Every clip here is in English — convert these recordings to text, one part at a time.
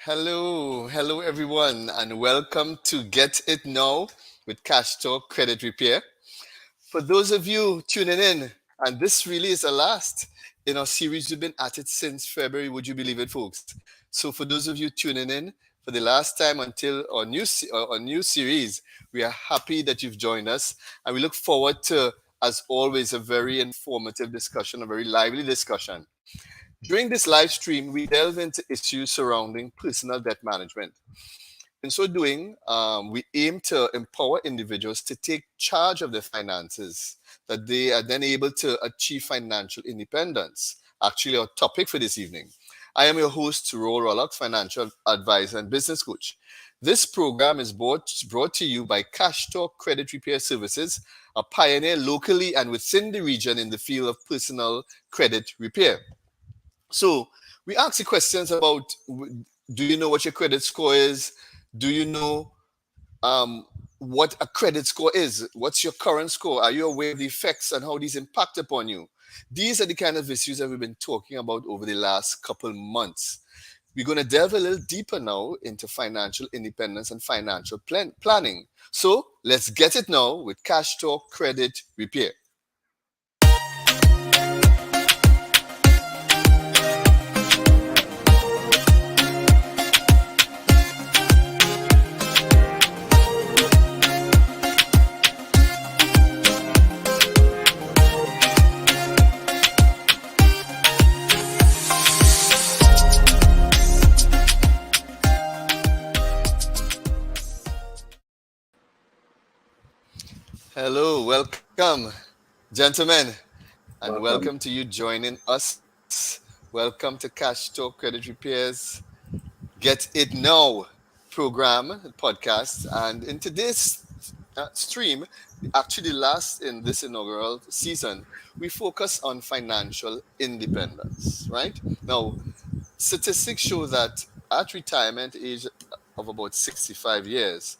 Hello everyone, and welcome to Get It Now with CashTalk Credit Repair. For those of you tuning in, and this really is the last in our series, we've been at it since February. Would you believe it, folks? So, for those of you tuning in for the last time until our new series, we are happy that you've joined us, and we look forward to, as always, a very informative discussion, a very lively discussion. During this live stream, we delve into issues surrounding personal debt management. In so doing, we aim to empower individuals to take charge of their finances, that they are then able to achieve financial independence. Actually, our topic for this evening. I am your host, Rawle Rollocks, financial advisor and business coach. This program is brought to you by CashTalk Credit Repair Services, a pioneer locally and within the region in the field of personal credit repair. So we ask you questions about: do you know what your credit score is? Do you know um, what a credit score is? What's your current score? Are you aware of the effects and how these impact upon you? These are the kind of issues that we've been talking about over the last couple months. We're going to delve a little deeper now into financial independence and financial planning. So let's get it now with Cash Talk Credit Repair. Hello, welcome, gentlemen, and welcome Welcome. to you joining us. Welcome to Cash Talk Credit Repairs Get It Now program, podcast. And in today's stream, actually last in this inaugural season, we focus on financial independence, right? Now, statistics show that at retirement age of about 65 years,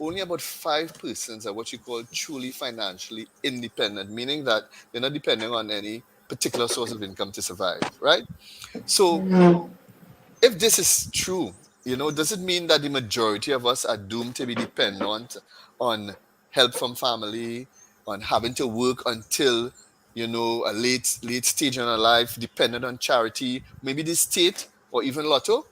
only about 5% are what you call truly financially independent, meaning that they're not depending on any particular source of income to survive, right? So, if this is true, does it mean that the majority of us are doomed to be dependent on help from family, on having to work until a late stage in our life, dependent on charity, maybe the state or even lotto?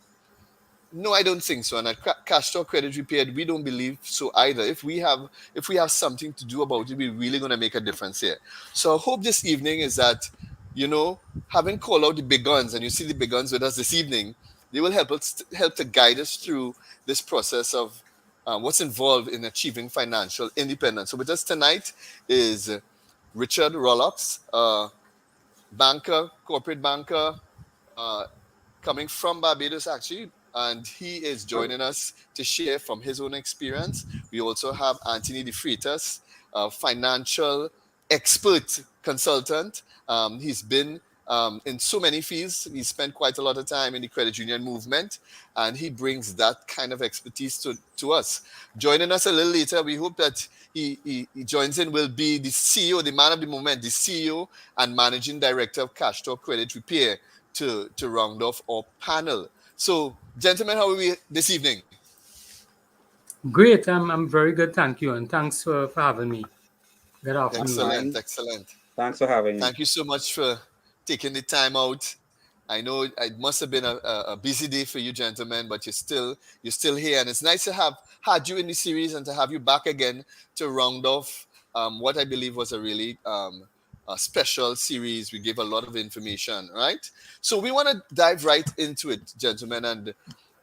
No, I don't think so. And at Cash Talk Credit Repair, we don't believe so either. If we have something to do about it, we're really going to make a difference here. So I hope this evening is that, you know, having called out the big guns, and you see the big guns with us this evening, they will help to guide us through this process of what's involved in achieving financial independence. So with us tonight is Richard Rollocks, banker, corporate banker, uh, coming from Barbados actually, and he is joining us to share from his own experience. We also have Anthony De Freitas, a financial expert consultant. He's been in so many fields. He spent quite a lot of time in the credit union movement, and he brings that kind of expertise to us. Joining us a little later, we hope that he joins in, will be the CEO, the man of the moment, the CEO and managing director of Cash Talk Credit Repair, to round off our panel. So, gentlemen, how are we this evening? Great. I'm very good. Thank you. And thanks for having me. Good I'm afternoon. Excellent, fine. excellent. Thanks for having me. Thank you so much for taking the time out. I know it must have been a busy day for you, gentlemen, but you're still here, and it's nice to have had you in the series and to have you back again to round off what I believe was a really a special series. We gave a lot of information, right? So we want to dive right into it, gentlemen, and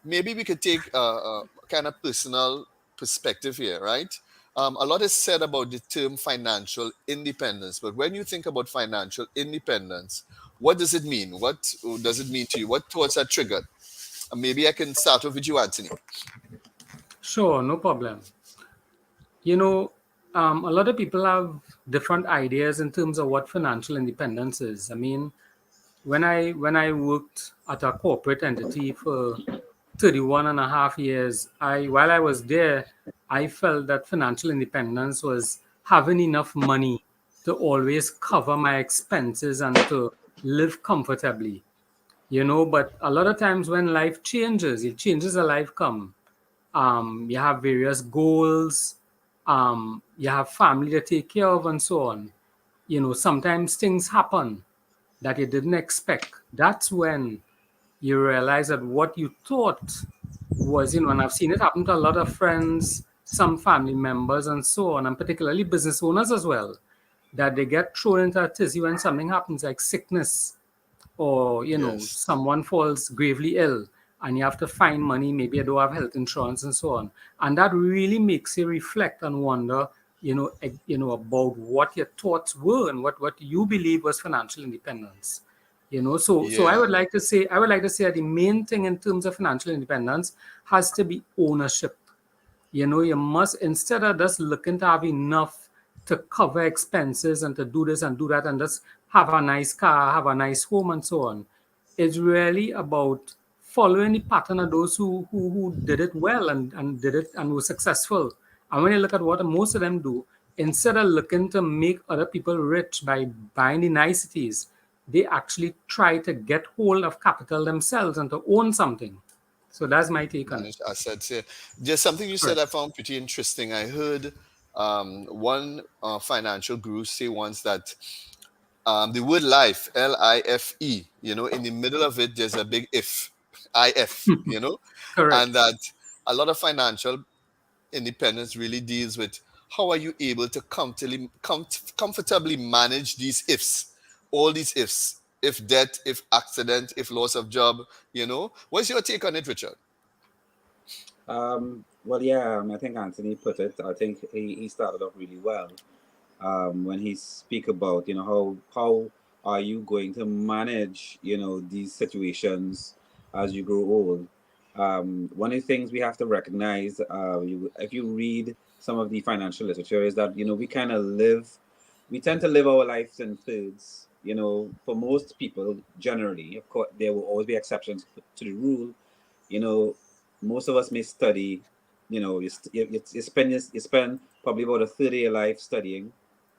maybe we could take a kind of personal perspective here, right? A lot is said about the term financial independence, but when you think about financial independence, what does it mean? What does it mean to you? What thoughts are triggered? Maybe I can start off with you, Anthony. Sure, no problem. You know, a lot of people have different ideas in terms of what financial independence is. I mean, when I worked at a corporate entity for 31 and a half years, I while I was there, I felt that financial independence was having enough money to always cover my expenses and to live comfortably. But a lot of times when life changes, it changes as life come. You have various goals, you have family to take care of, and so on. Sometimes things happen that you didn't expect. That's when you realize that what you thought was, and I've seen it happen to a lot of friends, some family members, and so on, and particularly business owners as well, that they get thrown into a tizzy when something happens like sickness, or Yes. someone falls gravely ill and you have to find money, maybe you don't have health insurance and so on, and that really makes you reflect and wonder, about what your thoughts were and what you believe was financial independence. So Yeah. I would like to say that the main thing in terms of financial independence has to be ownership. You must, instead of just looking to have enough to cover expenses and to do this and do that and just have a nice car, have a nice home, and so on. It's really about following the pattern of those who did it well and did it and were successful. And when you look at what most of them do, instead of looking to make other people rich by buying the niceties, they actually try to get hold of capital themselves and to own something. So that's my take on it. Managed assets. Yeah. Just something you said Correct. I found pretty interesting. I heard one financial guru say once that the word life, Life, in the middle of it, there's a big if, if, and Correct. that a lot of financial independence really deals with how are you able to comfortably manage these ifs, all these ifs, if death, if accident, if loss of job. What's your take on it, Richard? Well, yeah, I think Anthony put it. I think he started off really well when he speak about how are you going to manage these situations as you grow old. One of the things we have to recognize, if you read some of the financial literature, is that we tend to live our lives in thirds. For most people, generally, of course, there will always be exceptions to the rule. you know, Most of us may study. You spend probably about a third of your life studying,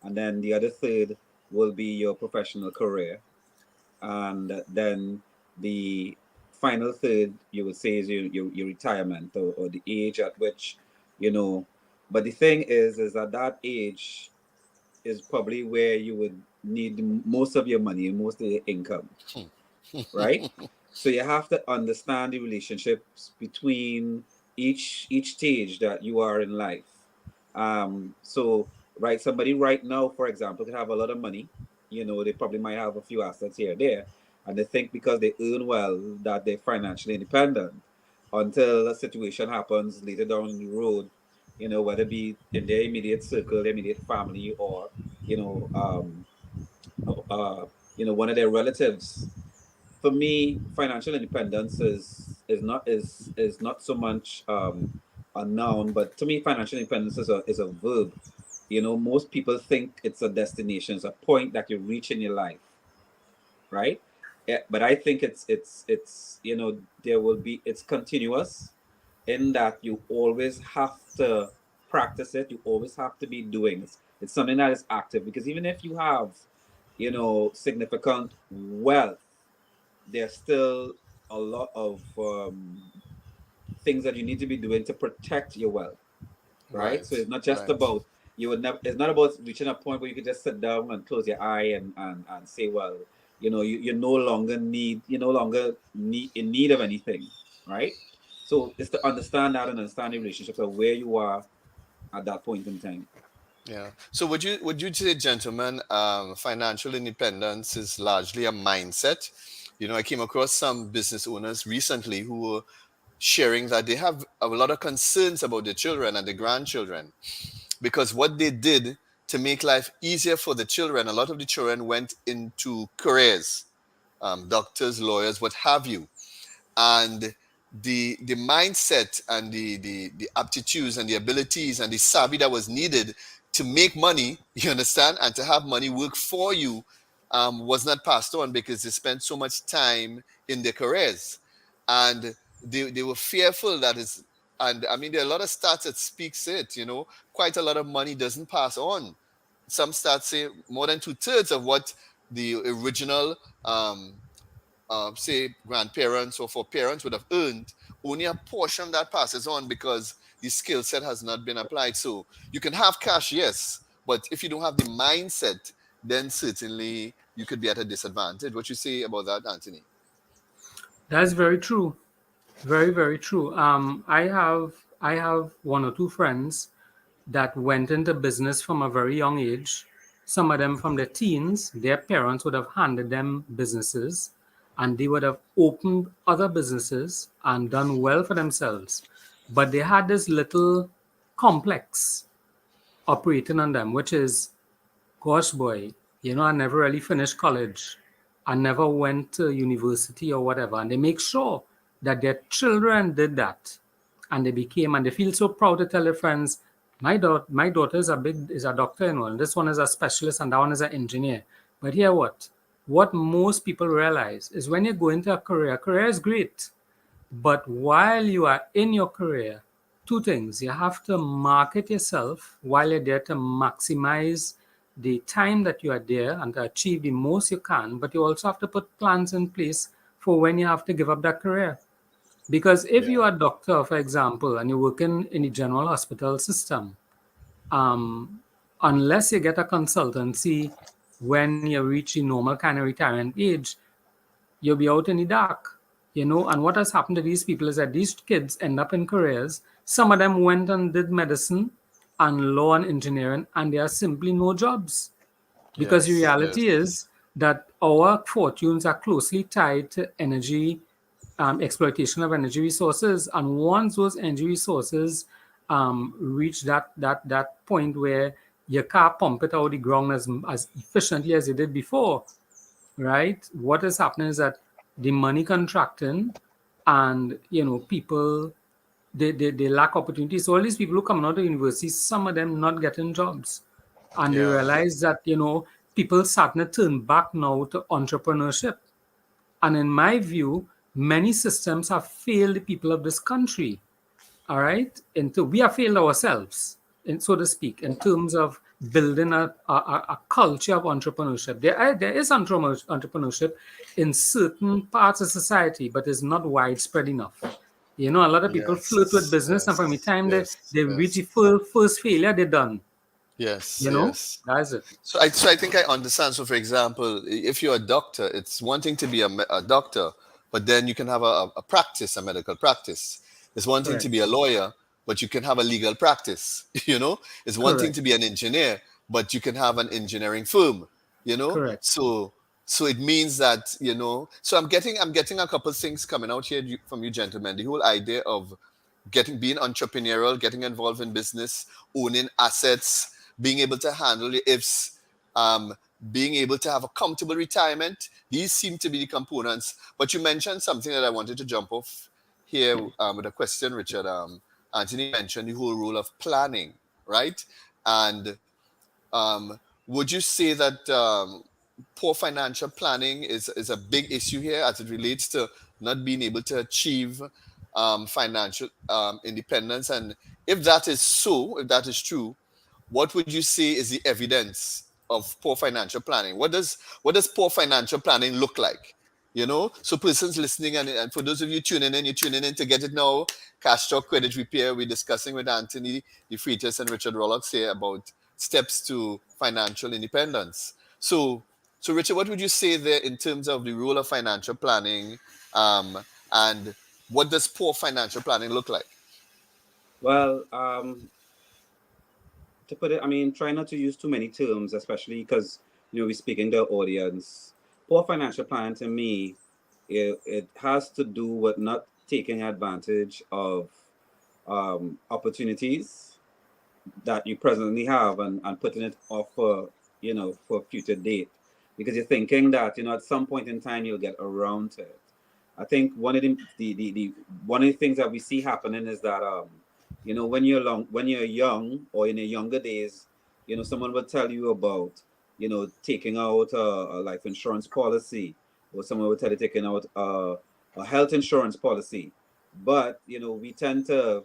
and then the other third will be your professional career, and then the final third you would say is your retirement, or the age at which you know. But the thing is at that age is probably where you would need most of your money and most of your income, right? So you have to understand the relationships between each stage that you are in life. So right, somebody right now, for example, could have a lot of money. They probably might have a few assets here or there, and they think because they earn well that they're financially independent. Until a situation happens later down the road, whether it be in their immediate circle, their immediate family, or you know, um, uh, one of their relatives. For me, financial independence is not so much a noun, but to me, financial independence is a verb. Most people think it's a destination, it's a point that you reach in your life, right? Yeah, but I think it's there will be it's continuous in that you always have to practice it. You always have to be doing it. It's something that is active, because even if you have significant wealth, there's still a lot of things that you need to be doing to protect your wealth, right? So Right, it's not just right. about you would never. It's not about reaching a point where you can just sit down and close your eye and say, well, you no longer need in need of anything, right? So it's to understand that and understand the relationships of where you are at that point in time. Yeah. So would you say, gentlemen, financial independence is largely a mindset? I came across some business owners recently who were sharing that they have a lot of concerns about their children and their grandchildren, because what they did to make life easier for the children, a lot of the children went into careers, doctors, lawyers, what have you, and the mindset and the aptitudes and the abilities and the savvy that was needed to make money, you understand, and to have money work for you, was not passed on because they spent so much time in their careers, and they were fearful that is. And I mean, there are a lot of stats that speaks it. Quite a lot of money doesn't pass on. Some stats say more than two-thirds of what the original um, say grandparents or for parents would have earned, only a portion of that passes on because the skill set has not been applied. So you can have cash, yes, but if you don't have the mindset, then certainly you could be at a disadvantage. What you say about that, Anthony? That's very true. Very, very true. I have one or two friends that went into business from a very young age. Some of them from their teens, their parents would have handed them businesses and they would have opened other businesses and done well for themselves. But they had this little complex operating on them, which is, gosh, boy, I never really finished college. I never went to university or whatever. And they make sure that their children did that. And they feel so proud to tell their friends, my daughter is a doctor, and this one is a specialist, and that one is an engineer. But here, what most people realize is when you go into a career is great. But while you are in your career, two things. You have to market yourself while you're there to maximize the time that you are there and to achieve the most you can. But you also have to put plans in place for when you have to give up that career. Because if Yeah. you are a doctor, for example, and you're working in the general hospital system, um, unless you get a consultancy when you reach the normal kind of retirement age, you'll be out in the dark, And what has happened to these people is that these kids end up in careers. Some of them went and did medicine and law and engineering, and there are simply no jobs. Because the Yes. reality Yes. is that our fortunes are closely tied to energy, exploitation of energy resources. And once those energy resources reach that point where you can't pump it out of the ground as efficiently as you did before, right? What is happening is that the money contracting, and people, they lack opportunities. So all these people who come out of university, some of them not getting jobs, and they Yeah. realize that people starting to turn back now to entrepreneurship. And in my view, many systems have failed the people of this country, all right? And so we have failed ourselves, in, so to speak, in terms of building a culture of entrepreneurship. There is entrepreneurship in certain parts of society, but it's not widespread enough. A lot of people flirt with Yes. business, and from the Yes. time Yes. they reach Yes. the first failure, they're done. Yes. Yes. That's it. So I think I understand. So for example, if you're a doctor, it's one thing to be a doctor, but then you can have a practice, a medical practice. It's one thing to Correct. be a lawyer, but you can have a legal practice. It's one thing Correct. to be an engineer, but you can have an engineering firm. Correct. So it means that So I'm getting a couple things coming out here from you gentlemen. The whole idea of being entrepreneurial, getting involved in business, owning assets, being able to handle the ifs, um, being able to have a comfortable retirement. These seem to be the components. But you mentioned something that I wanted to jump off here with a question, Richard. Anthony mentioned the whole role of planning, right? And um, would you say that poor financial planning is a big issue here as it relates to not being able to achieve financial independence? And if that is so, if that is true, what would you say is the evidence of poor financial planning? What does poor financial planning look like? So persons listening, and for those of you tuning in, you're tuning in to get it now. Cash Talk Credit Repair. We're discussing with Anthony, the Freitas, and Richard Rollocks here about steps to financial independence. So Richard, what would you say there in terms of the role of financial planning, um, and what does poor financial planning look like? Well, to put it, I mean, try not to use too many terms, especially because we're speaking to the audience. Poor financial planning to me, it has to do with not taking advantage of opportunities that you presently have, and putting it off for for a future date, because you're thinking that at some point in time you'll get around to it. I think one of the one of the things that we see happening is that when you're young, or in your younger days, someone will tell you about taking out a life insurance policy, or someone will tell you taking out a health insurance policy. But we tend to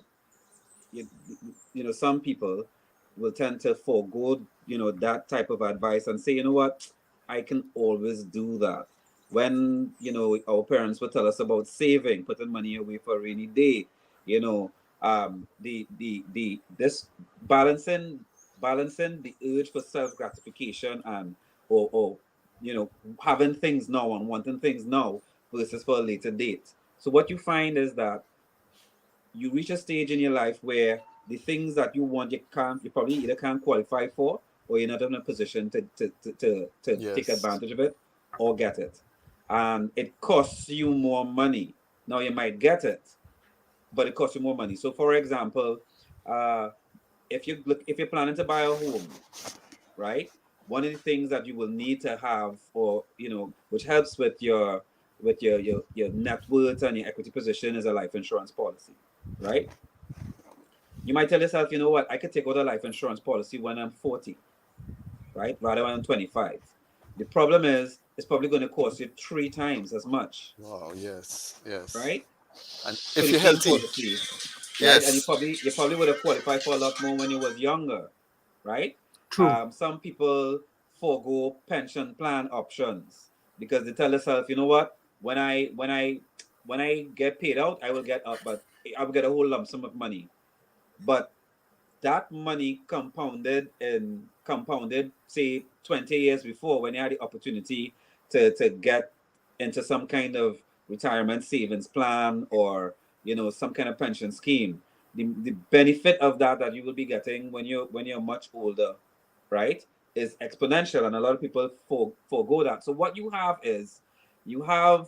you, some people will tend to forego that type of advice and say, I can always do that. when our parents would tell us about saving, putting money away for a rainy day, you know, the this balancing balancing the urge for self gratification and or having things now and wanting things now versus for a later date. So what you find is that you reach a stage in your life where the things that you want you probably either can't qualify for, or you're not in a position to take Yes. advantage of it or get it, and it costs you more money. Now you might get it, but it costs you more money. So for example, uh, if you're planning to buy a home, right? One of the things that you will need to have, or which helps with your net worth and your equity position, is a life insurance policy, right? You might tell yourself, you know what, I could take out a life insurance policy when I'm 40, right? Rather than 25. The problem is, it's probably going to cost you three times as much, Wow. Yes. Yes. right? And For if the you're same healthy, policy, right? And yes. you probably would have qualified for a lot more when you was younger, right? True. Some people forego pension plan options because they tell themselves, you know what, when I get paid out, I will get up, but I will get a whole lump sum of money. But that money compounded, say 20 years before, when you had the opportunity to get into some kind of retirement savings plan, or some kind of pension scheme. The benefit of that you will be getting when you're much older, right, is exponential, and a lot of people forego that. So what you have is, you have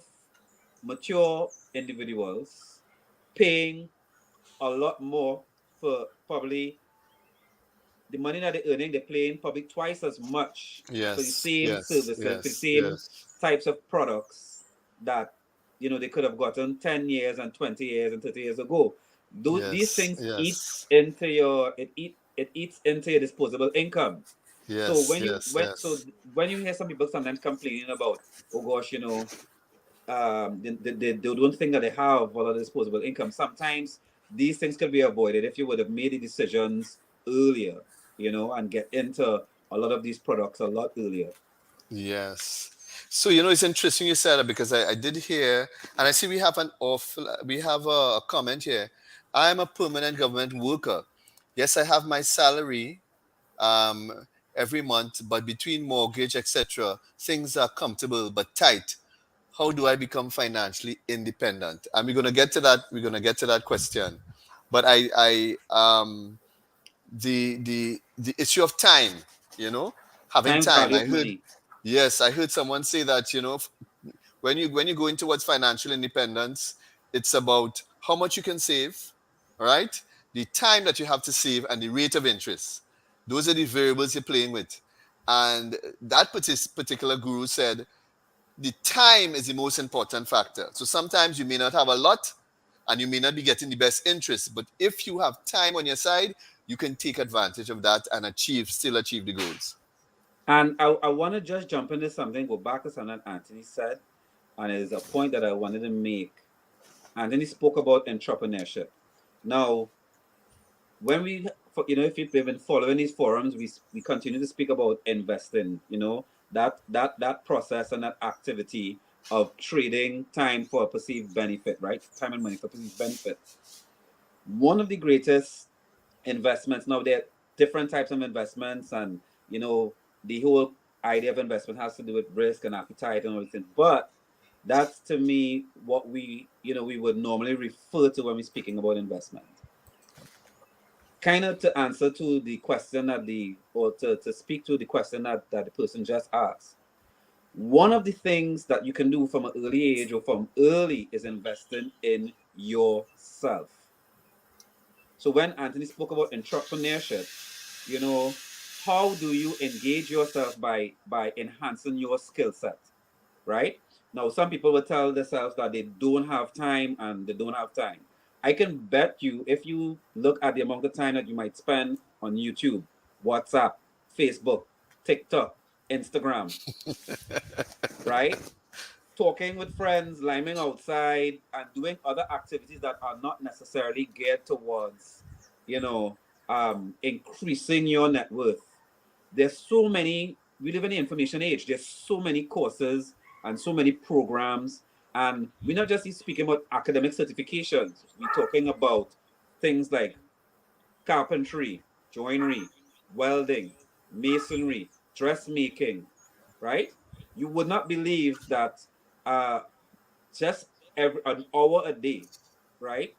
mature individuals paying a lot more for probably the money that they're earning. They're paying probably twice as much for the Yes. same Yes. services, for the Yes. same Yes. types of products that they could have gotten 10 years and 20 years and 30 years ago. These Yes. things eat Yes. into it eats into your disposable income. So Yes. Yes. Yes. when you hear some people sometimes complaining about, oh gosh, they don't think that they have all of disposable income. Sometimes these things could be avoided if you would have made the decisions earlier, and get into a lot of these products a lot earlier. Yes. So it's interesting you said that, because I did hear, and I see we have a comment here. I'm a permanent government worker. Yes, I have my salary every month, but between mortgage, etc., things are comfortable but tight. How do I become financially independent? And we're gonna get to that. We're gonna get to that question. But the issue of time, you know, having Time time. value I of heard, money. yes, I heard someone say that, when you go in towards financial independence, it's about how much you can save, right? The time that you have to save and the rate of interest. Those are the variables you're playing with. And that particular guru said the time is the most important factor. So sometimes you may not have a lot and you may not be getting the best interest, but if you have time on your side, you can take advantage of that and still achieve the goals. And I want to just jump into something, go back to something Anthony said, and it is a point that I wanted to make. Anthony spoke about entrepreneurship. Now, when if you've been following these forums, we continue to speak about investing. That process and that activity of trading time for a perceived benefit, right? Time and money for perceived benefit. One of the greatest investments. Now, there are different types of investments, and the whole idea of investment has to do with risk and appetite and everything. But that's, to me, what we would normally refer to when we're speaking about investment. Kind of to answer to the question or to speak to the question that the person just asked. One of the things that you can do from an early age, or from early, is investing in yourself. So when Anthony spoke about entrepreneurship, you know, how do you engage yourself by enhancing your skill set, right? Now, some people will tell themselves that they don't have time, and they don't have time. I can bet you, if you look at the amount of time that you might spend on YouTube, WhatsApp, Facebook, TikTok, Instagram, right? Talking with friends, liming outside, and doing other activities that are not necessarily geared towards, you know, increasing your net worth. There's so many. We live in the information age. There's so many courses and so many programs. And we're not just speaking about academic certifications, we're talking about things like carpentry, joinery, welding, masonry, dressmaking, right? You would not believe that uh, just an hour a day, right?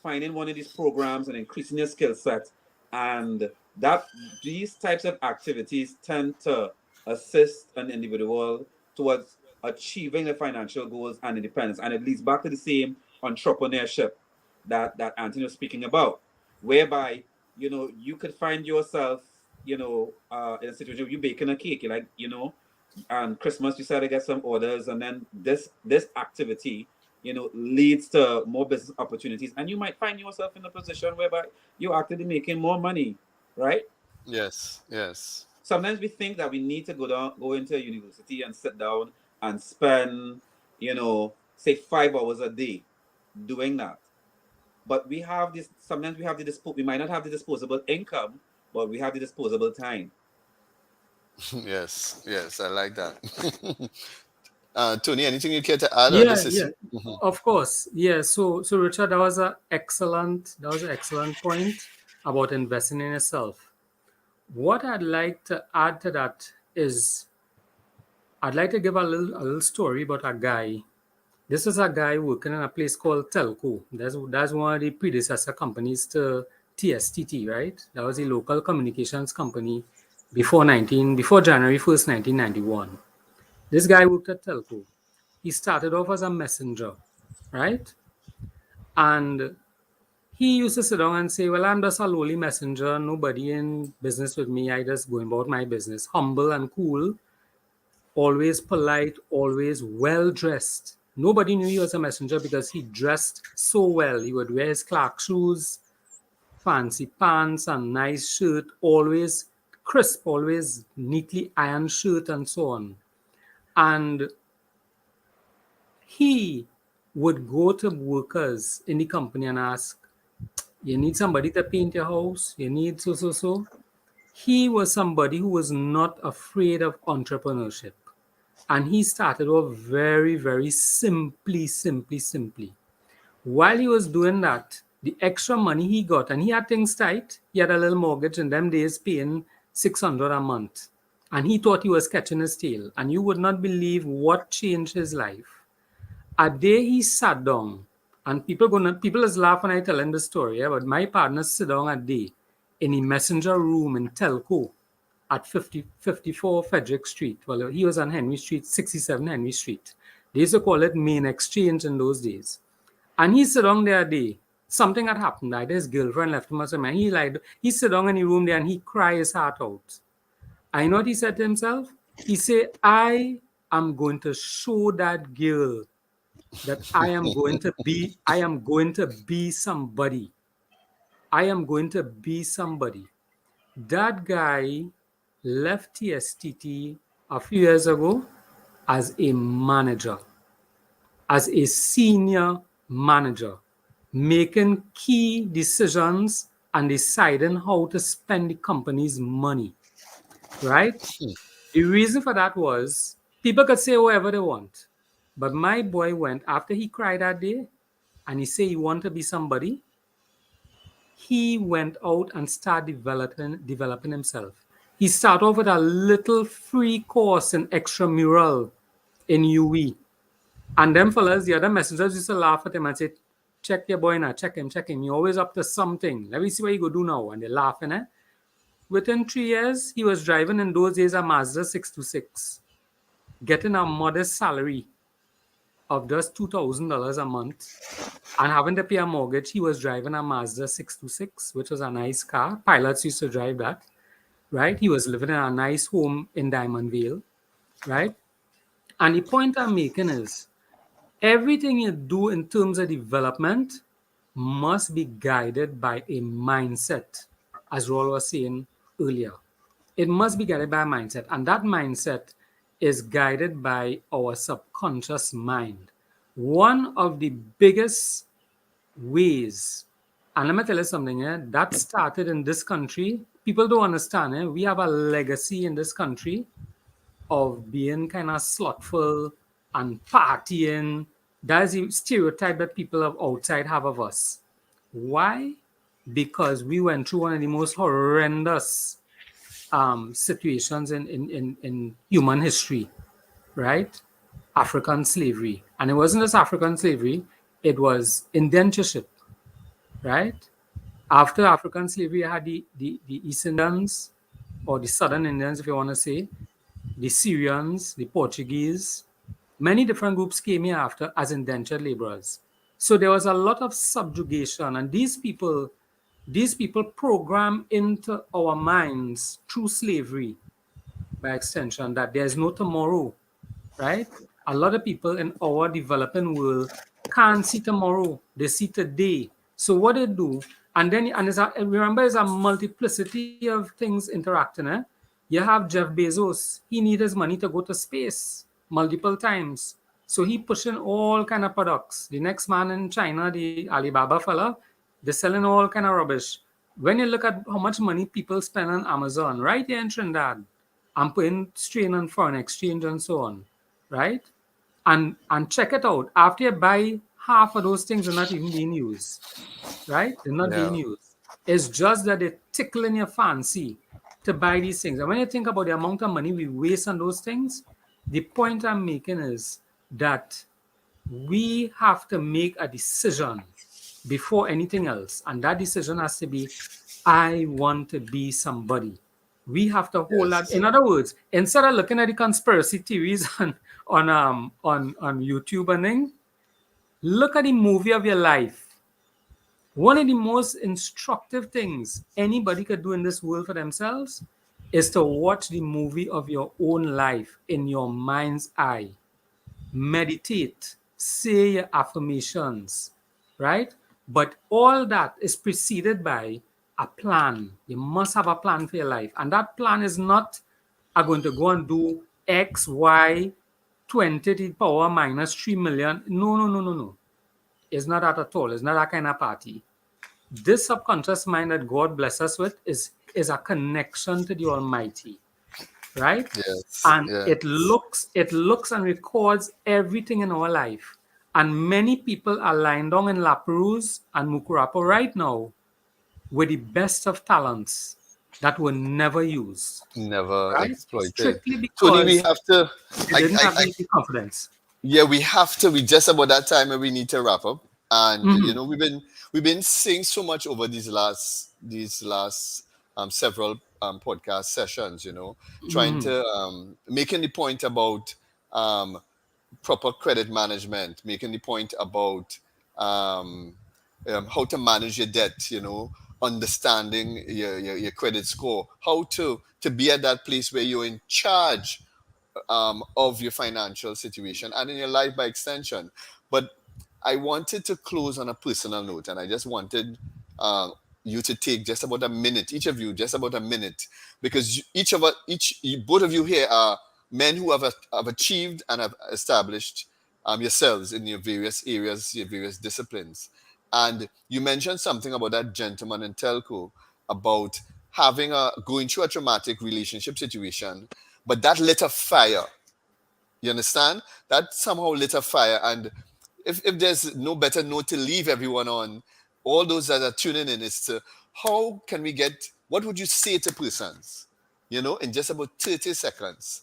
Finding one of these programs and increasing your skill set, and that these types of activities tend to assist an individual towards achieving their financial goals and independence. And it leads back to the same entrepreneurship that Anthony was speaking about, whereby you could find yourself in a situation where you're baking a cake, you're like and Christmas you start to get some orders, and then this activity leads to more business opportunities, and you might find yourself in a position whereby you're actually making more money, right? Yes, yes. Sometimes we think that we need to go into a university and sit down and spend say 5 hours a day doing that. But we have this sometimes we have we might not have the disposable income, but we have the disposable time. Yes, yes, I like that. Tony, anything you care to add, or Yeah, this is? yeah, of course. Yeah. So Richard, that was an excellent point about investing in yourself. What I'd like to add to that is I'd like to give a little story about a guy. This is a guy working in a place called Telco. That's one of the predecessor companies to TSTT, right? That was a local communications company before January 1st, 1991. This guy worked at Telco. He started off as a messenger, right? And he used to sit down and say, well, I'm just a lowly messenger, nobody in business with me. I just go about my business. Humble and cool, always polite, always well dressed. Nobody knew he was a messenger because he dressed so well. He would wear his Clark shoes, fancy pants, and nice shirt, always crisp, always neatly ironed shirt, and so on. And he would go to workers in the company and ask, you need somebody to paint your house? You need so. He was somebody who was not afraid of entrepreneurship. And he started off very, very simply. While he was doing that, the extra money he got, and he had things tight, he had a little mortgage in them days paying 600 a month. And he thought he was catching his tail. And you would not believe what changed his life. A day he sat down, and people is laugh when I tell him the story, yeah, but my partner sit down a day in a messenger room in Telco at 54 Frederick Street. Well, he was on Henry Street, 67 Henry Street. They used to call it Main Exchange in those days. And he sit down there a day. Something had happened. Either his girlfriend left him or something. He sit down in the room there and he cried his heart out. I know what he said to himself. He said, I am going to show that girl that I am going to be somebody. I am going to be somebody. That guy left TSTT a few years ago as a manager, as a senior manager, making key decisions and deciding how to spend the company's money, right? The reason for that was people could say whatever they want. But my boy went after he cried that day and he said he wanted to be somebody. He went out and started developing himself. He started off with a little free course in extramural in UE. And them fellas, the other messengers used to laugh at him and say, check your boy now, check him. You're always up to something. Let me see what you go do now. And they're laughing, eh? Within 3 years, he was driving in those days a Mazda 626, getting a modest salary of just $2,000 a month and having to pay a mortgage. He was driving a Mazda 626, which was a nice car. Pilots used to drive that, right? He was living in a nice home in Diamond Vale, right? And the point I'm making is everything you do in terms of development must be guided by a mindset, as Rawle was saying earlier. It must be guided by a mindset, and that mindset is guided by our subconscious mind. One of the biggest ways, and let me tell you something, that started in this country. People don't understand, we have a legacy in this country of being kind of slothful, and partying. That is the stereotype that people of outside have of us. Why? Because we went through one of the most horrendous situations in human history, right? African slavery. And it wasn't just African slavery, it was indentureship, right? After African slavery, you had the East Indians, or the Southern Indians, if you want to say, the Syrians, the Portuguese. Many different groups came here after as indentured laborers. So there was a lot of subjugation, and these people program into our minds through slavery, by extension, that there's no tomorrow, right? A lot of people in our developing world can't see tomorrow; they see today. So what they do, remember, it's a multiplicity of things interacting. You have Jeff Bezos; he needs his money to go to space multiple times, so he pushing all kind of products. The next man in China, the Alibaba fella, they're selling all kind of rubbish. When you look at how much money people spend on Amazon, right here in Trinidad, I'm putting strain on foreign exchange and so on, right? And check it out. After you buy, half of those things are not even being used, right? They're not being Yeah. used. It's just that they're tickling your fancy to buy these things. And when you think about the amount of money we waste on those things, the point I'm making is that we have to make a decision before anything else. And that decision has to be, I want to be somebody. We have to hold that. Yes. In other words, instead of looking at the conspiracy theories on YouTube and thing, look at the movie of your life. One of the most instructive things anybody could do in this world for themselves is to watch the movie of your own life in your mind's eye. Meditate, say your affirmations, right? But all that is preceded by a plan. You must have a plan for your life. And that plan is not, I'm going to go and do X, Y, 20 to the power minus 3 million. No, no, no, no, no. It's not that at all. It's not that kind of party. This subconscious mind that God bless us with is a connection to the Almighty, right? Yes. And Yeah. it looks and records everything in our life. And many people are lying down in Lapurus and Mukurapo right now with the best of talents that were never used, Never right? exploited. Strictly Tony, we because have to. they I, didn't I, have I the confidence. Yeah, we have to. We just about that time and we need to wrap up. And Mhm. we've been saying so much over these last several podcast sessions. Trying Mhm. to making the point about um, proper credit management, making the point about um, how to manage your debt. Understanding your credit score, how to be at that place where you're in charge of your financial situation and in your life by extension. But I wanted to close on a personal note, and I just wanted uh, you to take just about a minute, each of you, just about a minute, because both of you here are men who have achieved and have established yourselves in your various areas, your various disciplines. And you mentioned something about that gentleman in telco about going through a traumatic relationship situation, but that lit a fire. You understand? That somehow lit a fire. And if there's no better note to leave everyone on, all those that are tuning in, is to how can we what would you say to persons, in just about 30 seconds,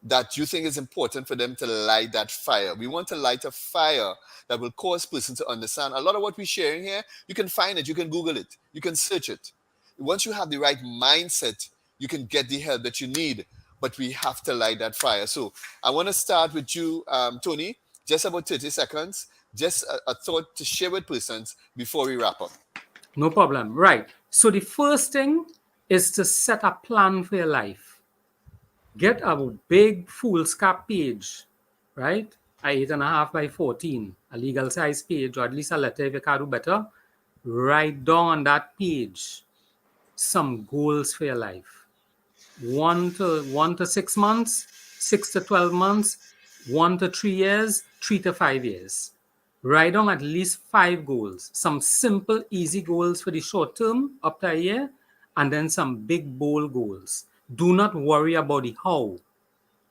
that you think is important for them to light that fire? We want to light a fire that will cause persons to understand a lot of what we're sharing here. You can find it, you can Google it, you can search it. Once you have the right mindset, you can get the help that you need. But we have to light that fire. So I want to start with you, Tony. Just about 30 seconds. Just a thought to share with persons before we wrap up. No problem. Right. So the first thing is to set a plan for your life. Get a big foolscap page, right? A 8.5 by 14, a legal size page, or at least a letter if you can do better. Write down on that page some goals for your life. 1 to 6 months, 6 to 12 months, 1 to 3 years, 3 to 5 years. Write down at least 5 goals, some simple, easy goals for the short term up to a year, and then some big, bold goals. Do not worry about the how.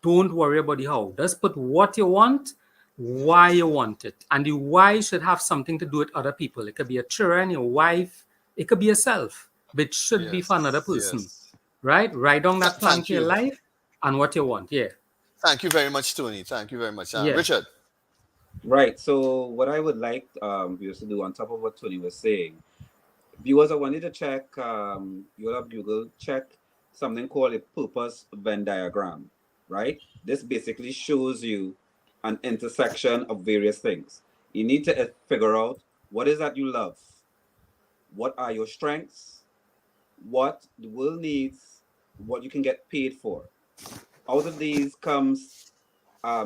don't worry about the how. Just put what you want, why you want it. And the why should have something to do with other people. It could be a children, your wife, it could be yourself, but it should be for another Yes, person. yes. Right? Write down that plan Thank for your you. life and what you want. Yeah. Thank you very much, Tony. Thank you very much. Yeah. Richard. Right. So what I would like viewers to do on top of what Tony was saying, viewers, I wanted to check. You'll have Google check something called a purpose Venn diagram. Right. This basically shows you an intersection of various things. You need to figure out what is that you love, what are your strengths, what the world needs, what you can get paid for. Out of these comes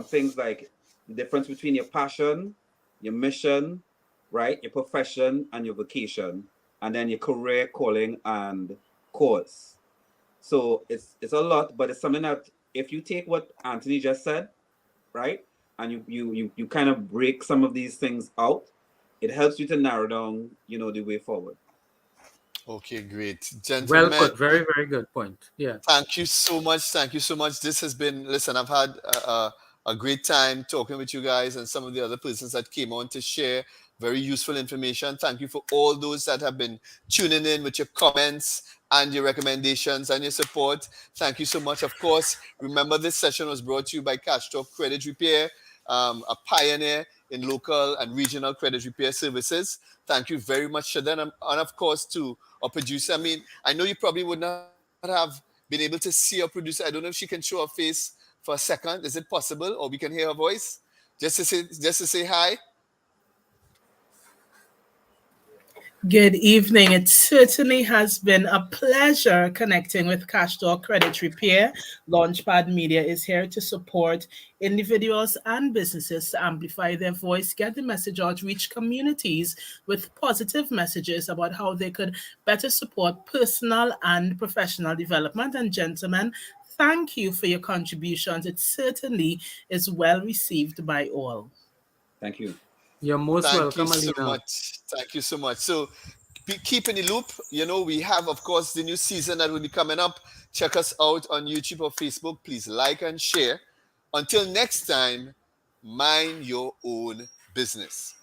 things like the difference between your passion, your mission, right, your profession, and your vocation, and then your career calling and cause. So it's a lot, but it's something that if you take what Anthony just said, right, and you kind of break some of these things out, it helps you to narrow down, the way forward. Okay, great. Well Gentlemen, put. Very, very good point. Yeah. thank you so much. Thank you so much. This has been, listen, I've had a great time talking with you guys and some of the other persons that came on to share very useful information. Thank you for all those that have been tuning in with your comments and your recommendations and your support. Thank you so much. Of course, remember this session was brought to you by CashTalk Credit Repair, a pioneer in local and regional credit repair services. Thank you very much to them. And of course, to our producer. I mean, I know you probably would not have been able to see our producer. I don't know if she can show her face for a second. Is it possible? Or we can hear her voice? Just to say hi. Good evening. It certainly has been a pleasure connecting with CashTalk Credit Repair. Launchpad Media is here to support individuals and businesses to amplify their voice, get the message out, reach communities with positive messages about how they could better support personal and professional development. And gentlemen, thank you for your contributions. It certainly is well received by all. Thank you. You're most Thank you welcome, so Alina. much. Thank you so much. So keep in the loop. We have, of course, the new season that will be coming up. Check us out on YouTube or Facebook. Please like and share. Until next time, mind your own business.